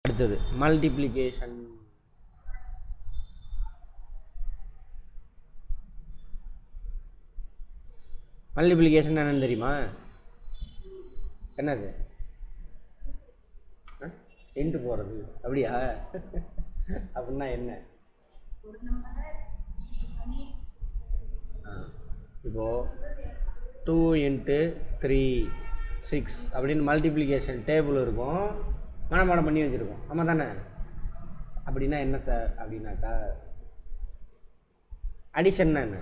அடுத்தது multiplication. Multiplication என்னன்னு தெரியுமா? என்னது? இன்ட்டு போகிறது. அப்படியா? அப்படின்னா என்ன? இப்போது 2 × 3 6 அப்படின்னு மல்டிப்ளிகேஷன் டேபிள் இருக்கும், மனப்பாடம் பண்ணி வச்சுருக்கோம். ஆமாம் தானே? அப்படின்னா என்ன சார் அப்படின்னாக்கா, அடிஷன்னா என்ன?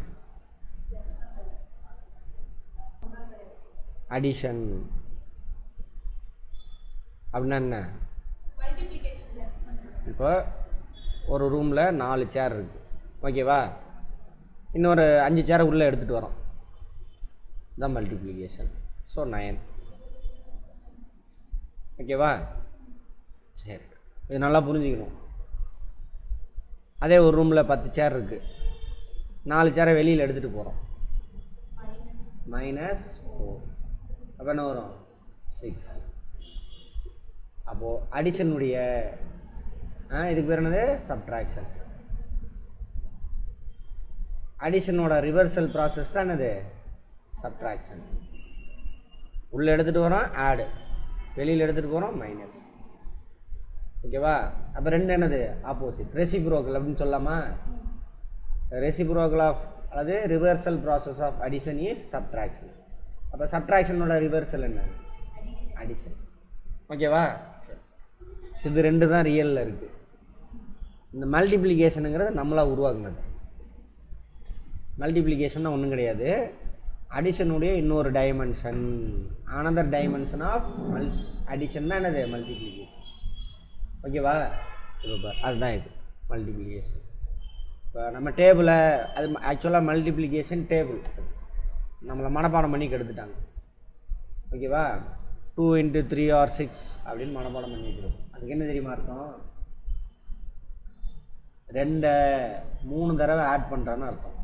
அடிஷன் அப்படின்னா என்ன? இப்போ ஒரு ரூமில் 4 சேர் இருக்குது, ஓகேவா? இன்னொரு 5 சேரை உள்ளே எடுத்துகிட்டு வரோம், இதுதான் மல்டிப்ளிகேஷன். ஸோ 9, ஓகேவா? சரி, இது நல்லா புரிஞ்சுக்கணும். அதே ஒரு ரூமில் 10 சேர் இருக்குது, 4 சேரை வெளியில் எடுத்துகிட்டு போகிறோம், -4. அப்போ என்ன வரும்? 6. அப்போது அடிஷனுடைய இதுக்கு பேர் என்னது? சப்ட்ராக்ஷன். அடிஷனோட ரிவர்சல் ப்ராசஸ் தான் என்னது? சப்ட்ராக்ஷன். உள்ளே எடுத்துகிட்டு வரோம் ஆடு, வெளியில் எடுத்துகிட்டு போகிறோம் மைனஸ், ஓகேவா? அப்போ ரெண்டு என்னது? ஆப்போசிட். ரெசிப்ரோக்கல் அப்படின்னு சொல்லலாமா? ரெசிப்ரோக்கல் ஆஃப் அல்லது reversal process of addition is subtraction. அப்போ சப்ட்ராக்ஷனோட ரிவர்சல் என்ன? அடிஷன், ஓகேவா? இது ரெண்டு தான் ரியலில் இருக்குது. இந்த மல்டிப்ளிகேஷனுங்கிறது நம்மளாக உருவாக்குனது. மல்டிப்ளிகேஷன்னா ஒன்றும் கிடையாது, அடிஷனுடைய இன்னொரு dimension, another dimension of addition தான் என்னது? மல்டிப்ளிகேஷன், ஓகேவா? இப்போ அதுதான் இது மல்டிப்ளிகேஷன். இப்போ நம்ம டேபிளை, அது ஆக்சுவலாக மல்டிப்ளிகேஷன் டேபிள் நம்மளை மனப்பாடம் பண்ணி கெடுத்துட்டாங்க, ஓகேவா? 2 × 3 or 6 அப்படின்னு மனப்பாடம் பண்ணி வச்சிருக்கோம். அதுக்கு என்ன தெரியுமா அர்த்தம்? 2 3 தடவை ஆட் பண்ணுறான்னு அர்த்தம்.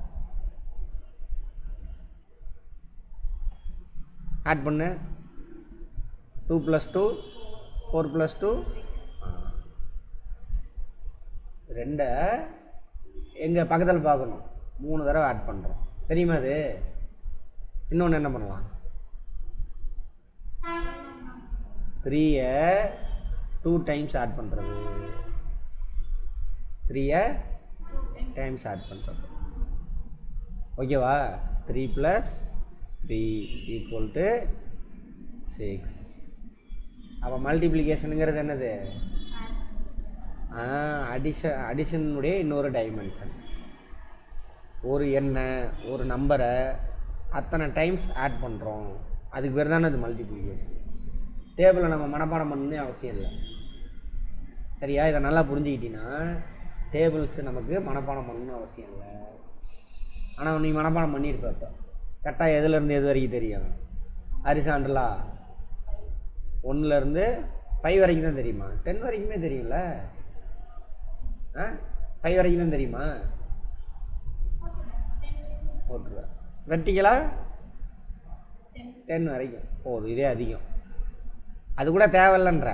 ஆட் பண்ணு, 2 + 2 4 + 2 2 எங்கள் பக்கத்தில் பார்க்கணும், 3 தடவை ஆட் பண்ணுறோம், தெரியுமா? அது இன்னொன்று என்ன பண்ணலாம்? 3-ஐ 2 டைம்ஸ் ஆட் பண்ணுறது, 3-ஐ டைம்ஸ் ஆட் பண்ணுறது, ஓகேவா? 3 + 3 = 6. அப்போ மல்டிப்ளிகேஷனுங்கிறது என்னது? அடிஷனுடைய இன்னொரு டைமென்ஷன். ஒரு எண்ணை, ஒரு நம்பரை அத்தனை டைம்ஸ் ஆட் பண்ணுறோம், அதுக்கு பேர் தானே அது மல்டிப்ளிகேஷன். டேபிளை நம்ம மனப்பாடம் பண்ணணும்னு அவசியம் இல்லை, சரியா? இதை நல்லா புரிஞ்சுக்கிட்டீங்கன்னா டேபிள்ஸ் நமக்கு மனப்பாடம் பண்ணணும்னு அவசியம் இல்லை. ஆனால் நீ மனப்பாடம் பண்ணியிருப்ப. இப்போ கரெக்டாக எதுலேருந்து எது வரைக்கும் தெரியும்? ஹரிசாண்டலா 1லேருந்து 5 வரைக்கும் தான் தெரியுமா? 10 வரைக்குமே தெரியும்ல? 5 வரைக்கும் தான் தெரியுமா? போட்டுருவேன். வெர்டிகலா 10 வரைக்கும் போதும், இதே அதிகம். அது கூட தேவையில்லைன்ற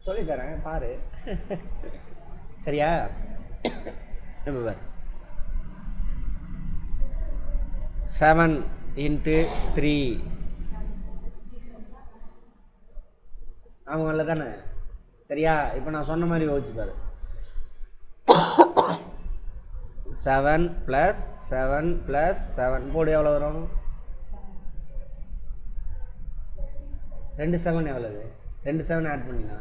சொல்லித்தரேன் பாரு, சரியா? இப்போ பாரு, 7 × 3 அவங்கள தானே, சரியா? இப்போ நான் சொன்ன மாதிரி யோசிச்சு பாரு, 7 + 7 + 7 போடு, எவ்வளோ வரும்? 2 7 எவ்வளவு? 2 7 ஆட் பண்ணினா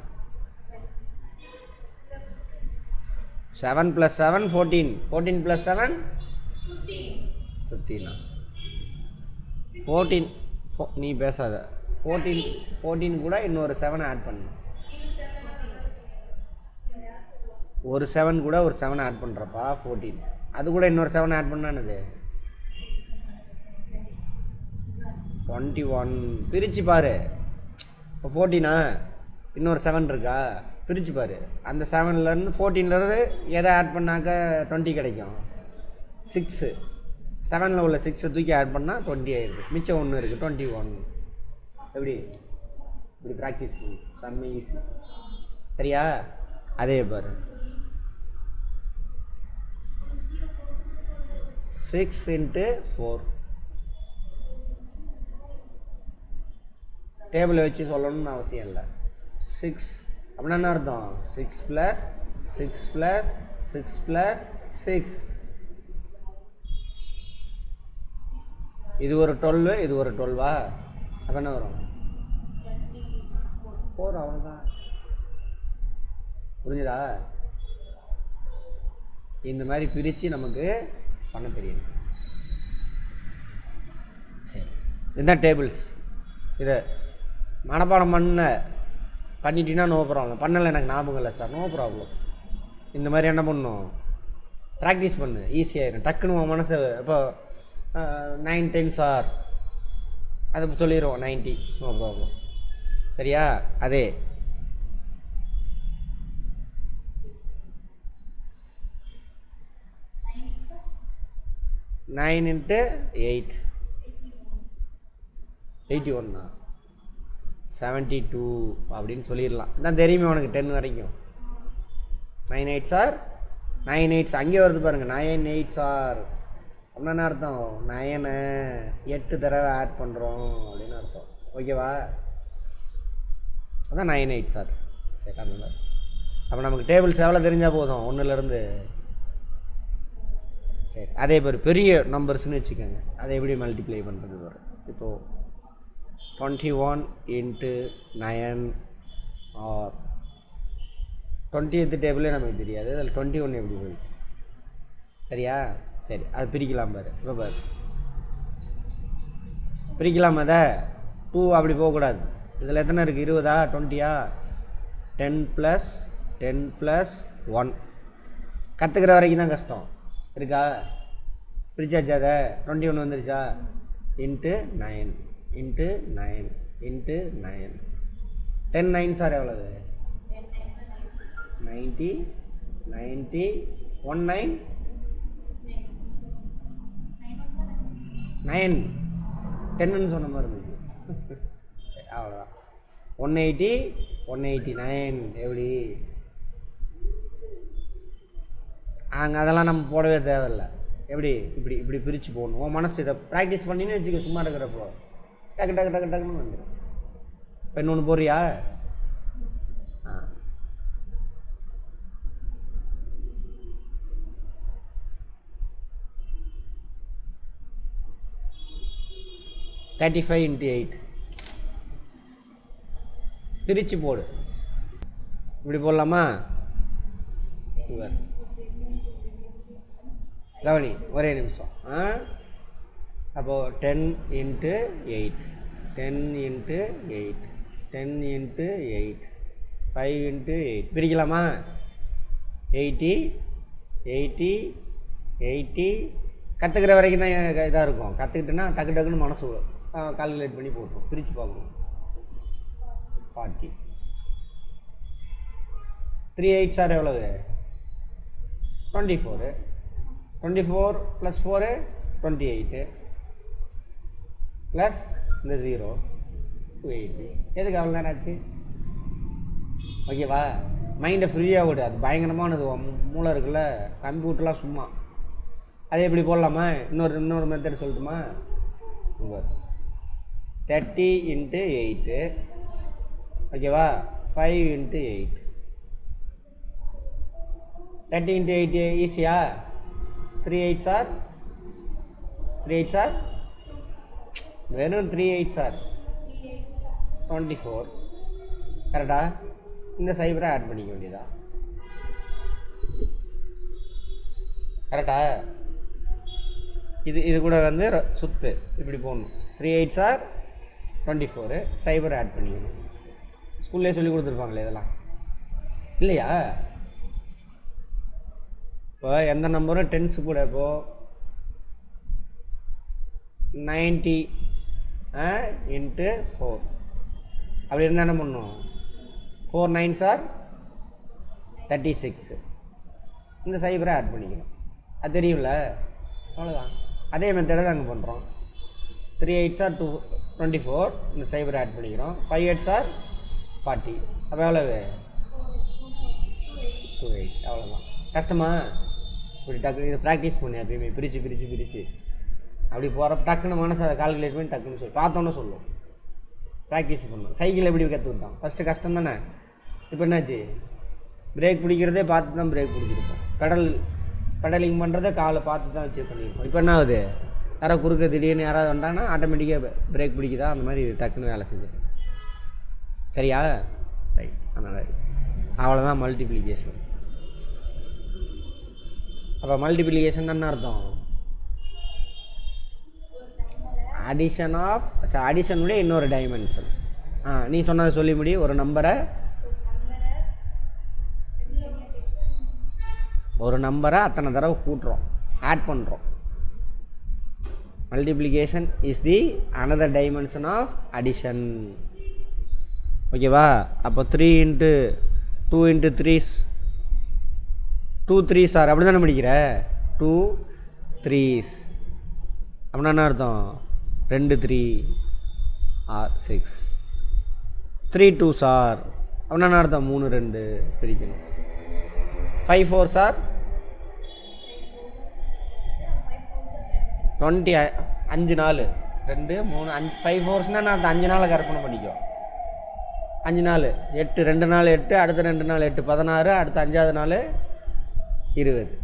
7 + 7 14, 14 + 7 15. 14 நீ பேசாத, 14 கூட இன்னொரு 7 ஆட் பண்ணு, ஒரு 7 கூட ஒரு 7 ஆட் பண்ணுறப்பா 14, அது கூட இன்னொரு 7 ஆட் பண்ணானது 21. பிரித்து பாரு, இப்போ 14 இன்னொரு 7 இருக்கா, பிரித்து பாரு. அந்த 7லேருந்து 14லேருந்து எதை ஆட் பண்ணாக்க 20 கிடைக்கும்? 6. 7ல் உள்ள 6 தூக்கி ஆட் பண்ணால் 20 ஆயிருக்கு, மிச்சம் 1 இருக்குது 21. எப்படி? இப்படி ப்ராக்டிஸ் பண்ணி செம்ம ஈஸி. சரியா? அதே பாரு 6 × 4 டேபிளை வச்சு சொல்லணும்னு அவசியம் இல்லை. 6 அப்படின்னா என்ன அர்த்தம்? 6 + 6 + 6 + 6. இது ஒரு 12, இது ஒரு 12வா? அப்போ என்ன வரும்? 4. அவ்வளோதான். புரிஞ்சுதா? இந்த மாதிரி பிரித்து நமக்கு பண்ண தெரியும். சரி, இதுதான் டேபிள்ஸ். இதை மனப்பாடம் பண்ணிட்டீங்கன்னா நோ ப்ராப்ளம். பண்ணலை எனக்கு ஞாபகம் இல்லை சார், நோ ப்ராப்ளம். இந்த மாதிரி என்ன பண்ணணும்? ப்ராக்டிஸ் பண்ணு, ஈஸியாகிடும். டக்குன்னு உன் மனசை இப்போ 9 10s ஆர் அதை சொல்லிடுவோம் 90, நோ ப்ராப்ளம். சரியா? அதே 9 × 8 81 72 அப்படின்னு சொல்லிடலாம். தான் தெரியுமே உனக்கு 10 வரைக்கும். 9 8s ஆர் 9 8s அங்கே வருது பாருங்கள். 9 8s ஆர் அப்படின்னா என்ன அர்த்தம்? 9 8 தடவை ஆட் பண்ணுறோம் அப்படின்னு அர்த்தம். ஓகேவா? அதான் 9 8s ஆர். சரி, அந்த மாதிரி. அப்போ நமக்கு டேபிள்ஸ் எவ்வளோ தெரிஞ்சால் போதும்? 1லேருந்து. சரி, அதே பேர் பெரிய நம்பர்ஸ்னு வச்சுக்கோங்க. அதை எப்படி மல்டிப்ளை பண்ணுறது வரும்? இப்போது 21 × 9 ஆர் 20th டேபிளே நமக்கு தெரியாது. அதில் 21 எப்படி போயிடுச்சு? சரியா? சரி, அது பிரிக்கலாம் பாரு. இப்போ பாரு, பிரிக்கலாம். அதை 2 அப்படி போகக்கூடாது. இதில் எத்தனை இருக்குது? 20ஆ 20ஆ? 10 + 10 + 1. கற்றுக்கிற வரைக்கும் தான் கஷ்டம் இருக்கா? பிரிச்சாச்சா? அதை 21 வந்துருச்சா? × 9 × 9 × 9. 10 9s ஆர் எவ்வளவு? 90 90 19 9 10ன்னு சொன்ன மாதிரி இருந்துச்சு. சரி, அவ்வளோதான். 180 189 எப்படி? அங்கே அதெல்லாம் நம்ம போடவே தேவையில்லை. எப்படி? இப்படி இப்படி பிரித்து போடணும். உன் மனசு இதை ப்ராக்டிஸ் பண்ணின்னு வச்சுக்க. சும்மா இருக்கிறப்போ டக்கு டக்கு டக்கு டக்குன்னு வந்துடும். இப்போ இன்னொன்று போடுறியா? 35 × 8 பிரித்து போடு. இப்படி போடலாமா? கவனி, ஒரே நிமிஷம். அப்போது 10 × 8 10 × 8 10 × 8 5 × 8 பிரிக்கலாமா? 80 80 80. கற்றுக்கிற வரைக்கும் தான் இதாக இருக்கும். கற்றுக்கிட்டுன்னா டக்கு டக்குன்னு மனசு கால்குலேட் பண்ணி போட்டுரும். பிரித்து பார்க்கணும். 40. 3 8s ஆர் எவ்வளவு? 24. 24 + 4 28 ப்ளஸ் இந்த 0 280. எதுக்கு அவ்வளோ நேரம் ஆச்சு? ஓகேவா? மைண்டை ஃப்ரீயாக விடு. அது பயங்கரமானது. மூளை இருக்குல்ல, கம்ப்யூட்டர்லாம் சும்மா. அது எப்படி போடலாமா? இன்னொரு மெத்தட் சொல்லட்டுமா? 30 × 8 ஓகேவா? 5 × 8 30 × 8 ஈஸியா? 3 8s ஆர் 3 8s ஆர் வெறும் 3 8s ஆர் 24. கரெக்டா? இந்த சைபரை ஆட் பண்ணிக்க வேண்டியதா? கரெக்டா? இது கூட வந்து சுத்து இப்படி போடணும். 3 8s ஆர் 24 சைபரை ஆட் பண்ணிக்கணும். ஸ்கூல்லேயே சொல்லி கொடுத்துருப்பாங்களே இதெல்லாம், இல்லையா? இப்போ எந்த நம்பரும் 10s கூட இப்போது 90 × 4 அப்படி இருந்தால் என்ன பண்ணணும்? 4 9s ஆர் 36. இந்த சைபரை ஆட் பண்ணிக்கணும். அது தெரியும்ல? அவ்வளோதான். அதே மெத்தடை தான் அங்கே பண்ணுறோம். 3 8s ஆர் 24 இந்த சைபரை ஆட் பண்ணிக்கிறோம். 5 8s ஆர் 40. அப்போ எவ்வளவு 280. அவ்வளோதான். கஷ்டமா? இப்படி டக்கு இதை ப்ராக்டிஸ் பண்ணி எப்பயுமே பிரித்து அப்படி போகிறப்ப டக்குன்னு மனசை அதை கால்குலேட் பண்ணி டக்குன்னு சொல்லி பார்த்தோன்னே சொல்லும். ப்ராக்டிஸ் பண்ணணும். சைக்கிள் எப்படி கற்றுக்கிட்டோம்? ஃபஸ்ட்டு கஷ்டம் தானே. இப்போ என்னாச்சு, பிரேக் பிடிக்கிறதே பார்த்து தான் பிரேக் பிடிச்சிருப்போம். பெடலிங் பண்ணுறதே காலை பார்த்து தான் வச்சு பண்ணியிருப்போம். இப்போ என்ன ஆகுது, யாராவது குறுக்க திடீர்னு யாராவது வந்தாங்கன்னா ஆட்டோமேட்டிக்காக பிரேக் பிடிக்குதா, அந்த மாதிரி டக்குன்னு வேலை செஞ்சிடும். சரியா? ரைட். அதனால் அவ்வளோதான் மல்டிப்ளிகேஷன். அப்போ மல்டிப்ளிகேஷன் என்ன அர்த்தம்? அடிஷனுடைய இன்னொரு டைமென்ஷன். நீ சொன்னதை சொல்லி முடியும். ஒரு நம்பரை அத்தனை தடவை கூட்டுறோம், ஆட் பண்ணுறோம். Multiplication is the another dimension of addition. ஓகேவா? அப்போ 3 × 2 × 3 2 3s ஆர் அப்படி தானே படிக்கிற? 2 3s அப்படின்னா என்ன அர்த்தம்? 2 3 ஆர் 6. 3 2s ஆர் அப்படின்னா என்ன அர்த்தம்? 3 2 பிரிக்கணும். 5 4s ஆர் 20. 5 4 2 3 5 5 4ஸ்னால் நான் அந்த 5 நாளை கற்பனை பண்ணிக்கோ. 5 நாள் 8, 2 நாள் 8, அடுத்த 2 நாள் 8 16, அடுத்த 5ஆவது நாள் 20.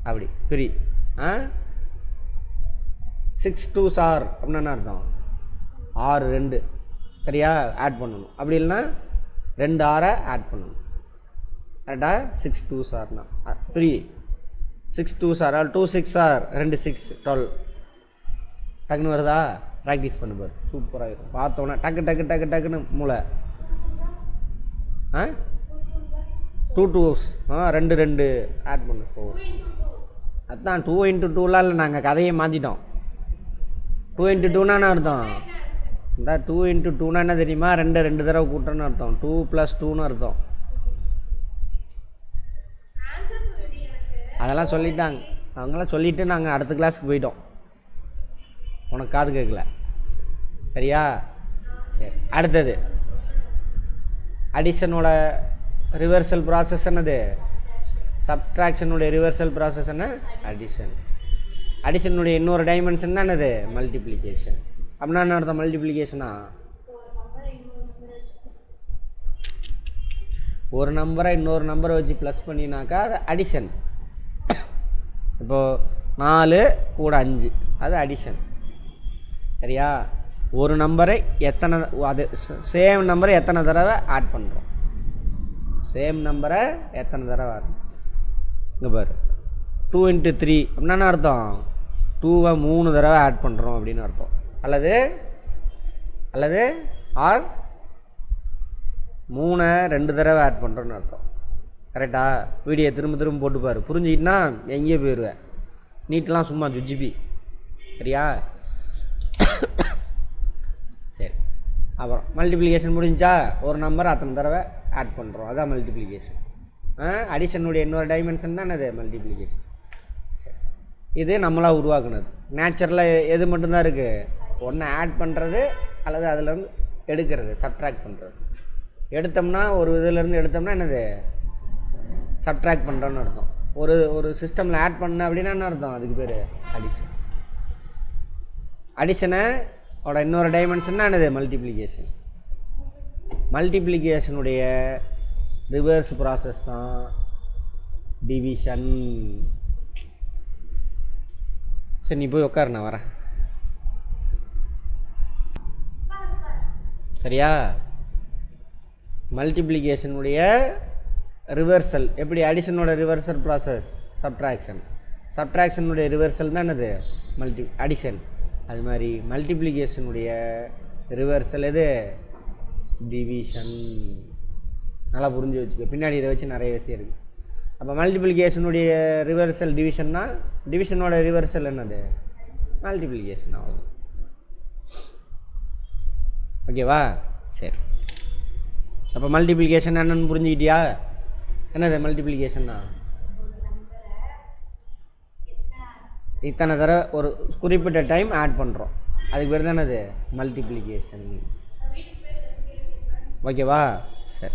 அப்படி பிரி. 6 2s ஆர் அப்படின்னா என்ன அர்த்தம்? 6 2. சரியா? ஆட் பண்ணணும். அப்படி இல்லைன்னா 2 6 ஆட் பண்ணணும். கரெக்டா? 6 2s ஆர்னா 3. 6 2s R 2 6 R 2 6 12. டக்குன்னு வருதா? ப்ராக்டிஸ் பண்ணு பாரு, சூப்பராக இருக்கும். பார்த்தோன்னே டக்குன்னு மூளை. 2 2s 2 2 ஆட் பண்ணு. 4. அதுதான் 2 × 2லாம் இல்லை, நாங்கள் கதையை மாற்றிட்டோம். 2 × 2னா அர்த்தம் இந்த 2 × 2னா என்ன தெரியுமா? 2 தடவை கூட்டணும்னு அர்த்தம். 2 + 2ன்னு அர்த்தம். அதெல்லாம் சொல்லிட்டாங்க, அவங்களாம் சொல்லிவிட்டு நாங்கள் அடுத்த கிளாஸுக்கு போயிட்டோம். உனக்கு காது கேட்கல. சரியா? சரி. அடுத்தது அடிஷனோட ரிவர்சல் ப்ராசஸ் என்னது? சப்ட்ராக்ஷனுடைய ரிவர்சல் ப்ராசஸ் என்ன? அடிஷன். அடிஷனுடைய இன்னொரு டைமென்ஷன் தான் என்னது? மல்டிப்ளிகேஷன். அப்படின்னா என்ன அர்த்தம்? மல்டிப்ளிகேஷனா ஒரு நம்பரை இன்னொரு நம்பரை வச்சு ப்ளஸ் பண்ணினாக்கா அது அடிஷன். இப்போது 4 கூட 5 அது அடிஷன். சரியா? ஒரு நம்பரை எத்தனை, அது சேம் நம்பரை எத்தனை தடவை ஆட் பண்ணுறோம், சேம் நம்பரை எத்தனை தடவை ஆட். இங்கே பாரு, 2 × 3 அப்படின்னா அர்த்தம்? 2வை 3 தடவை ஆட் பண்ணுறோம் அப்படின்னு அர்த்தம். அல்லது ஆர் 3 2 தடவை ஆட் பண்ணுறோன்னு அர்த்தம். கரெக்டா? வீடியோ திரும்ப போட்டு பாரு, புரிஞ்சுக்கிட்டுனா எங்கேயோ போயிடுவேன். நீட்டெலாம் சும்மா ஜுஜிபி. சரியா? சரி. அப்புறம் மல்டிப்ளிகேஷன் முடிஞ்சா ஒரு நம்பர் அத்தனை தடவை ஆட் பண்ணுறோம், அதான் மல்டிப்ளிகேஷன். அடிஷனுடைய இன்னொரு டைமென்ஷன் தான் அது மல்டிப்ளிகேஷன். சரி. இது நம்மளாக உருவாக்குனது. நேச்சுரலாக எது மட்டும்தான் இருக்குது? ஒன்று ஆட் பண்ணுறது அல்லது அதிலேருந்து எடுக்கிறது, சப்ட்ராக்ட் பண்ணுறது. எடுத்தோம்னா ஒரு இதிலேருந்து எடுத்தோம்னா என்னது? சப்ட்ராக்ட் பண்ணுறோன்னு அர்த்தம். ஒரு சிஸ்டமில் ஆட் பண்ண அப்படின்னா என்ன அர்த்தம்? அதுக்கு பேர் அடிஷன். அடிஷனோட இன்னொரு டைமென்ஷன் தான் என்னது? மல்டிப்ளிகேஷன். மல்டிப்ளிகேஷனுடைய ரிவர்ஸ் ப்ராசஸ் தான் டிவிஷன். சரி, நீ போய் உட்காரு, நான் வரேன். சரியா? மல்டிப்ளிகேஷனுடைய ரிவர்சல் எப்படி? அடிஷனோட ரிவர்சல் ப்ராசஸ் சப்ட்ராக்ஷன். சப்ட்ராக்ஷனுடைய ரிவர்சல் தான் என்னது? அடிஷன். அது மாதிரி மல்டிப்ளிகேஷனுடைய ரிவர்சல் எது? டிவிஷன். நல்லா புரிஞ்சு வச்சுக்க, பின்னாடி இதை வச்சு நிறைய விஷயம் இருக்குது. அப்போ மல்டிப்ளிகேஷனுடைய ரிவர்சல் டிவிஷன்னா, டிவிஷனோட ரிவர்சல் என்னது? மல்டிப்ளிகேஷன். ஆகும். ஓகேவா? சரி. அப்போ மல்டிப்ளிகேஷன் என்னன்னு புரிஞ்சுக்கிட்டியா? என்னது மல்டிப்ளிகேஷன்னா? இத்தனை தடவை ஒரு குறிப்பிட்ட டைம் ஆட் பண்ணுறோம், அதுக்கு பேர் தான் என்னது? மல்டிப்ளிகேஷன். ஓகேவா? சரி.